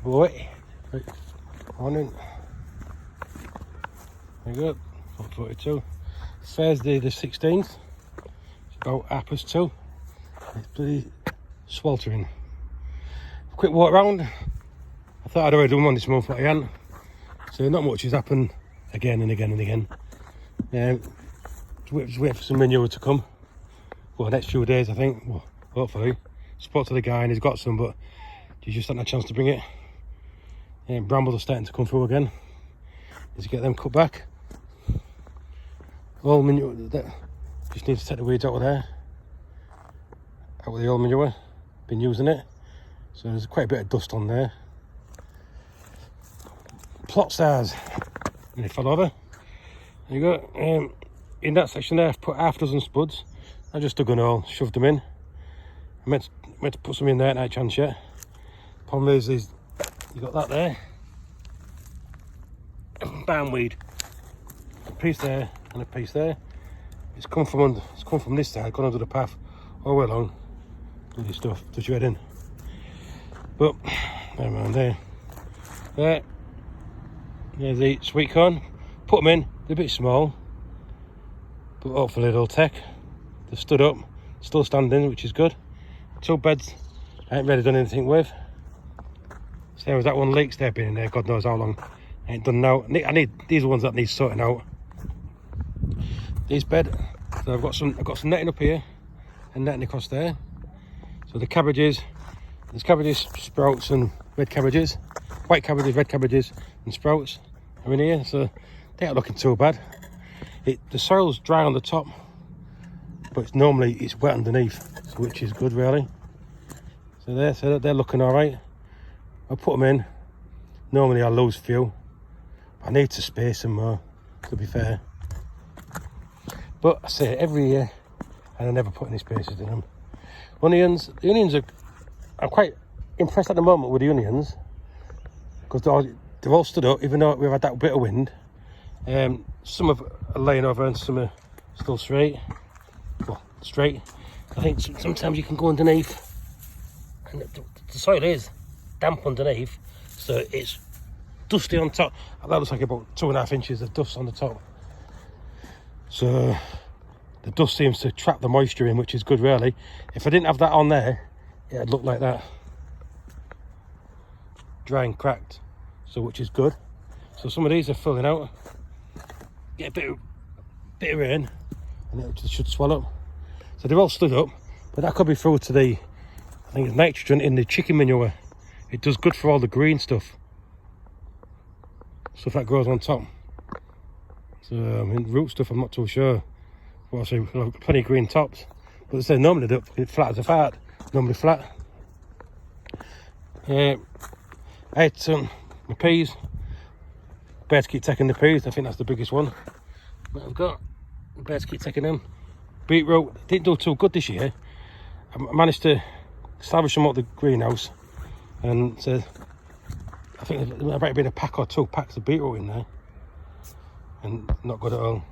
Right, morning. There you go, Plot42. Thursday the 16th. It's about 2:30. It's bloody sweltering. Quick walk round. I thought I'd already done one this month, but I hadn't. So not much has happened again and again and again. Just waiting for some manure to come. Well, the next few days, I think. Well, hopefully. Spoke to the guy and he's got some, but he just hadn't a chance to bring it. Brambles are starting to come through again. Need to get them cut back. All manure, just need to take the weeds out of there. Out with the old manure. Been using it. So there's quite a bit of dust on there. Plot stars. And they fell over. There you go. In that section there, I've put half a dozen spuds. I just dug an hole, shoved them in. I meant to put some in there, not a chance yet. Problem is you got that there. Barnweed. A piece there and a piece there. It's come from this side, gone under the path all the way along. Bloody stuff, touch your head in. But never mind there. There. There's the sweet corn. Put them in, they're a bit small. But hopefully they'll take. They've stood up, still standing, which is good. 2 beds I ain't really done anything with. Same as that one leaks there, been in there, God knows how long. I ain't done now. I need these are ones that need sorting out. This bed, so I've got some netting up here and netting across there. So the cabbages, there's cabbages, sprouts and red cabbages. White cabbages, red cabbages and sprouts are in here, so they aren't looking too bad. The soil's dry on the top, but normally it's wet underneath, so which is good really. So they're looking all right. I'll put them in. Normally I lose few. I need to space them more, to be fair. But I say it every year, and I never put any spaces in them. Onions, the onions I'm quite impressed at the moment with the onions, because they've all stood up, even though we've had that bit of wind. Some are laying over and some are still straight. Well, straight. I think sometimes you can go underneath, and the soil is damp underneath, so it's dusty on top. That looks like about 2.5 inches of dust on the top. So the dust seems to trap the moisture in, which is good really. If I didn't have that on there, it'd look like that. Dry and cracked, so which is good. So some of these are filling out. Get a bit of rain and it should swell up. So they're all stood up, but that could be through to I think it's nitrogen in the chicken manure. It does good for all the green stuff that grows on top. So I mean, root stuff I'm not too sure. Well, I say I've got plenty of green tops, but they say normally they're flat as a fart. Normally flat. I had some my peas. Bears keep taking the peas. I think that's the biggest one that I've got. The bears keep taking them. Beetroot didn't do too good this year. I managed to salvage them out of the greenhouse, and so I think there might have been a pack or 2 packs of beetroot in there, and not good at all.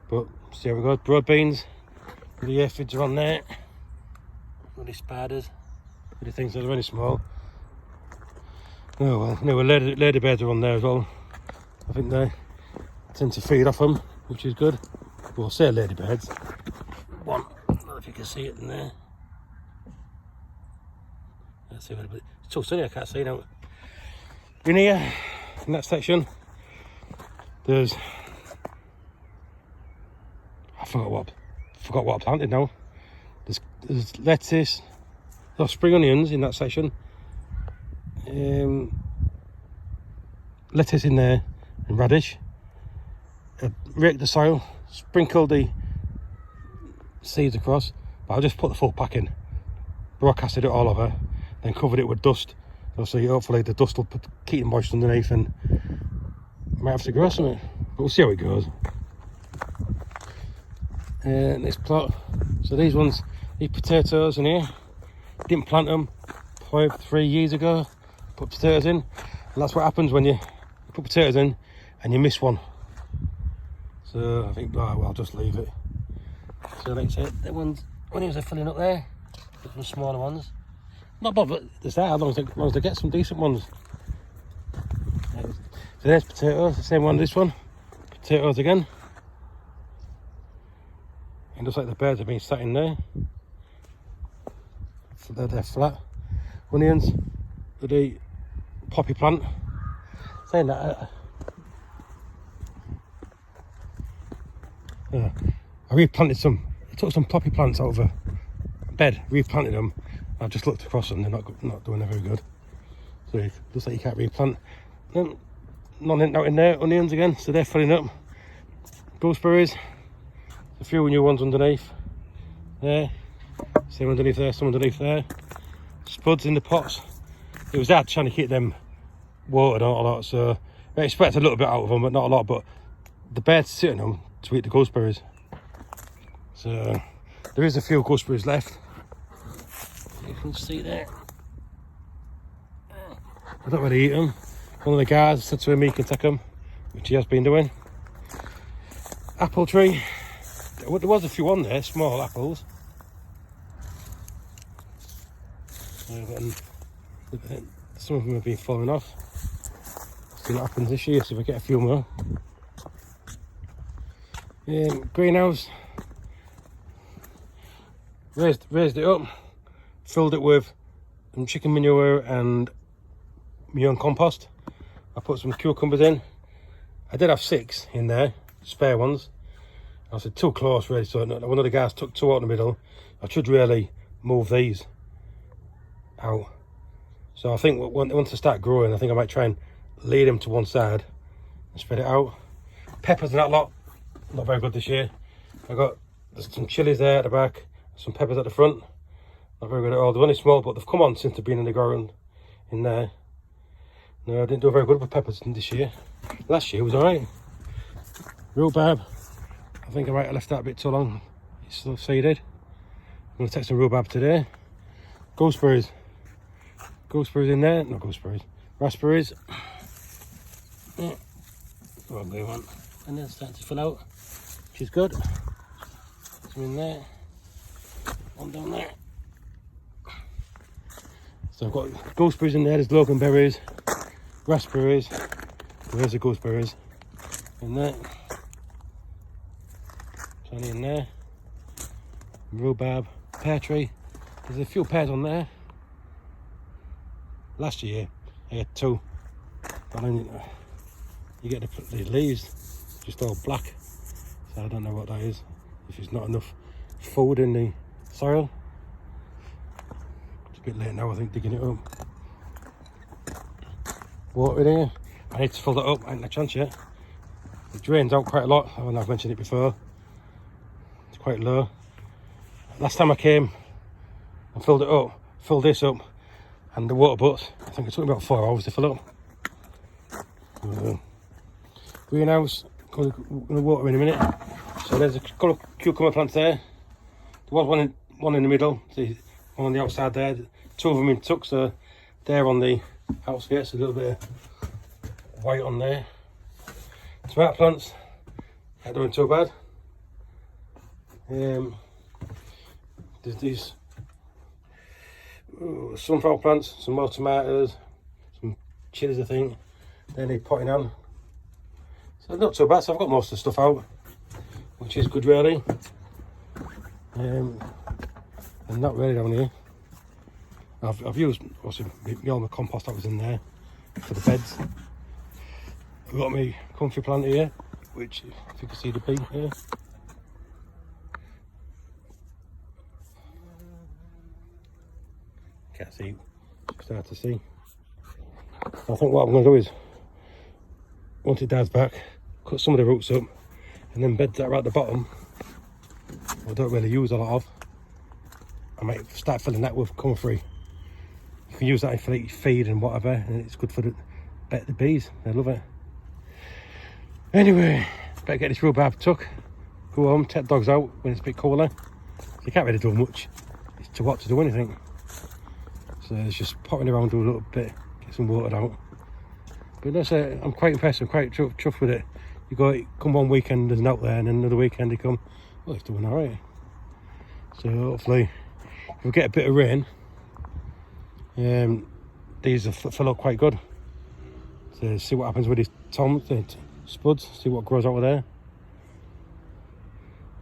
But see how we go. Broad beans, the aphids are on there. Really spiders, really things that are really small. Oh well, no, ladybirds are on there as well. I think they tend to feed off them, which is good. Well, say ladybirds. One, I don't know if you can see it in there. Let's see what it's too sunny, I can't see now. In here, in that section, there's I forgot what I planted now. There's lettuce, there's spring onions in that section. Lettuce in there and radish. Raked the soil, sprinkled the seeds across, but I'll just put the full pack in, broadcasted it all over, then covered it with dust. So hopefully the dust will keep the moisture underneath, and might have to grow something, but we'll see how it goes. This plot, so these potatoes in here, didn't plant them probably 3 years ago. Put potatoes in, and that's what happens when you put potatoes in and you miss one. So I think, oh, well, I'll just leave it. So like I said, the onions are filling up there, the smaller ones. not bothered. It's there as long as they get some decent ones. So there's potatoes, the same one as this one. Potatoes again. It looks like the birds have been sat in there. So they're flat. Onions with the poppy plant. Saying that, I replanted some. I took some poppy plants out of a bed, replanted them. I've just looked across them, they're not doing very good. So it looks like you can't replant. None out in there, onions again, so they're filling up. Gooseberries, a few new ones underneath there. Same underneath there, some underneath there. Spuds in the pots. It was hard trying to keep them watered a lot, so I expect a little bit out of them, but not a lot. But the birds sit on them to eat the gooseberries. So there is a few gooseberries left. You can see there. I don't really eat them. One of the guys said to him he can take them, which he has been doing. Apple tree. There was a few on there, small apples. Some of them have been falling off. See what happens this year, so we get a few more. Greenhouse. Raised it up, filled it with some chicken manure and my own compost. I put some cucumbers in. I did have 6 in there, spare ones. I said too close really, so one of the guys took 2 out in the middle. I should really move these out. So I think once they start growing, I think I might try and lead them to one side and spread it out. Peppers and that lot, not very good this year. There's some chilies there at the back, some peppers at the front. Not very good at all. They're only small, but they've come on since they've been in the ground in there. No, I didn't do very good with peppers this year. Last year was alright. Rhubarb, I think I might have left that a bit too long. It's still seeded. I'm going to take some rhubarb today. Gooseberries. Gooseberries in there. No gooseberries. Raspberries. Yeah. Probably one. And then starting to fill out, which is good. Some in there. One down there. So I've got gooseberries in there. There's loganberries, raspberries. There's the gooseberries in there. Plenty in there. Rhubarb, pear tree. There's a few pears on there. Last year I had 2, but then you get the leaves just all black, so I don't know what that is, if it's not enough food in the soil. It's a bit late now, I think, digging it up. Water in here, I need to fill that up. I ain't had a chance yet. It drains out quite a lot, and I've mentioned it before. It's quite low. Last time I came and filled it up, filled this up, and the water butts, I think it took me about 4 hours to fill up. Greenhouse, going to water in a minute. So there's a couple of cucumber plants there. There was one in the middle, see, one on the outside there. 2 of them in tuck, so they're on the outskirts, a little bit of white on there. Tomato plants, not doing too bad. There's these sunflower plants, some more tomatoes, some chilies I think. They need potting on. So not too bad, so I've got most of the stuff out, which is good really. And not really down here. I've used also all my compost that was in there for the beds. I've got my comfy plant here, which if you can see the bee here. Can't see, start to see. I think what I'm going to do is, once it dies back, cut some of the roots up and then beds that are at the bottom I don't really use a lot of. I might start filling that with comfrey. You can use that for like feed and whatever, and it's good for the bees. They love it. Anyway, better get this rhubarb tuck, go home, take the dogs out when it's a bit cooler. So you can't really do much. It's too hot to do anything. So it's just potting around, do a little bit, get some water out. But that's it. I'm quite impressed. I'm quite chuffed with it. You go, come one weekend, there's an out there, and then another weekend you come, well, it's doing alright. So hopefully, if we get a bit of rain, These have fill up quite good. So see what happens with these spuds, see what grows out of there.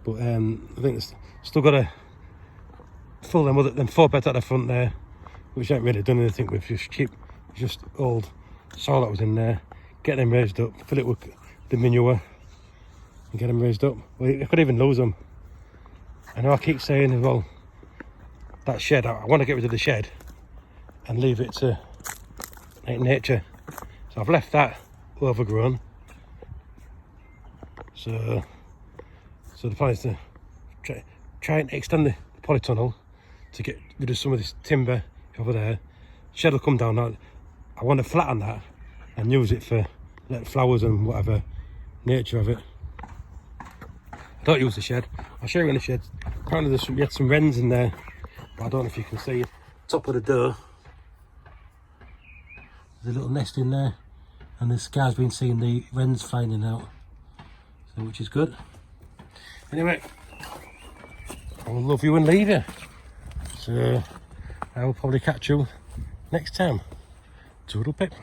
But I think it's still got to fill them 4 beds at the front there, which ain't really done anything with, just old soil that was in there. Get them raised up, fill it with the manure and get them raised up. Well, I could even lose them. I know I keep saying as well, that shed, I want to get rid of the shed and leave it to nature. So I've left that overgrown. So the plan is to try and extend the polytunnel to get rid of some of this timber over there. Shed will come down now. I want to flatten that and use it for like flowers and whatever nature of it. I don't use the shed. I'll show you in the shed. Apparently we had some wrens in there, but I don't know if you can see top of the door. There's a little nest in there, and this guy's been seeing the wrens flying in and out, so which is good. Anyway, I will love you and leave you. So I will probably catch you next time. Toodle pip.